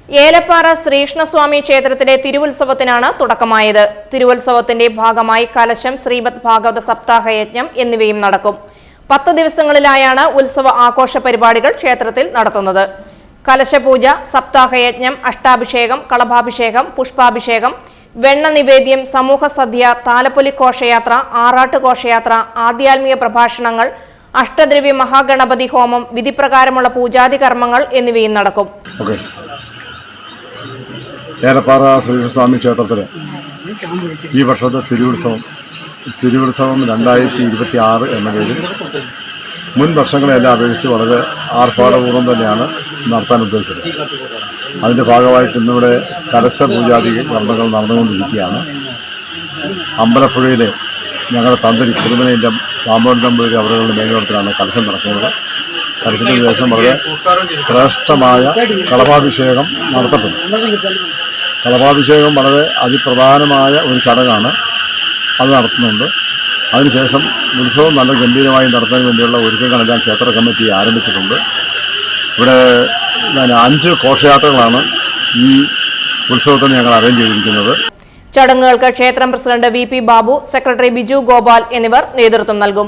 ഏലപ്പാറ ശ്രീകൃഷ്ണസ്വാമി ക്ഷേത്രത്തിലെ തിരുവുത്സവത്തിനാണ് തുടക്കമായത്. തിരുവുത്സവത്തിന്റെ ഭാഗമായി കലശം, ശ്രീമദ് ഭാഗവത സപ്താഹയജ്ഞം എന്നിവയും നടക്കും. 10 ദിവസങ്ങളിലായാണ് ഉത്സവ ആഘോഷ പരിപാടികൾ ക്ഷേത്രത്തിൽ നടത്തുന്നത്. കലശപൂജ, സപ്താഹയജ്ഞം, അഷ്ടാഭിഷേകം, കളഭാഭിഷേകം, പുഷ്പാഭിഷേകം, വെണ്ണ നിവേദ്യം, സമൂഹ സദ്യ, താലപ്പൊലി ഘോഷയാത്ര, ആറാട്ട് ഘോഷയാത്ര, ആധ്യാത്മിക പ്രഭാഷണങ്ങൾ, അഷ്ടദ്രവ്യ മഹാഗണപതി ഹോമം, വിധിപ്രകാരമുള്ള പൂജാതി കർമ്മങ്ങൾ എന്നിവയും നടക്കും. ഏലപ്പാറ ശ്രീകൃഷ്ണസ്വാമി ക്ഷേത്രത്തിലെ ഈ വർഷത്തെ തിരുവുത്സവം 2026 എന്ന പേരിൽ മുൻ വർഷങ്ങളെല്ലാം അപേക്ഷിച്ച് വളരെ ആർഭാടപൂർവ്വം തന്നെയാണ് നടത്താൻ ഉദ്ദേശിച്ചത്. അതിൻ്റെ ഭാഗമായിട്ട് ഇന്നിവിടെ കലശ പൂജാതി കർമ്മങ്ങൾ നടന്നുകൊണ്ടിരിക്കുകയാണ്. അമ്പലപ്പുഴയിലെ ഞങ്ങളുടെ തന്ത്രി കുറുമനയിൻ്റെ പാമ്പോൻ തമ്പൂരി അവരുടെ മേൽനോട്ടത്തിലാണ് കലശം നടക്കുന്നത്. കലശത്തിന് ശേഷം വളരെ ശ്രേഷ്ഠമായ കളഭാഭിഷേകം നടത്തപ്പെടും. കളഭാഭിഷേകം വളരെ അതിപ്രധാനമായ ഒരു ചടങ്ങാണ്. അത് നടത്തുന്നുണ്ട്. അതിനുശേഷം ഉത്സവം നല്ല ഗംഭീരമായി നടത്താൻ വേണ്ടിയുള്ള ഒരുക്കങ്ങളെല്ലാം ക്ഷേത്ര കമ്മിറ്റി ആരംഭിച്ചിട്ടുണ്ട്. ഇവിടെ 5 ഘോഷയാത്രകളാണ് ഈ ഉത്സവത്തിന് ഞങ്ങൾ അറേഞ്ച് ചെയ്തിരിക്കുന്നത്. ചടങ്ങുകൾക്ക് ക്ഷേത്രം president VP Babu, secretary Biju Gopal എന്നിവർ നേതൃത്വം നൽകും.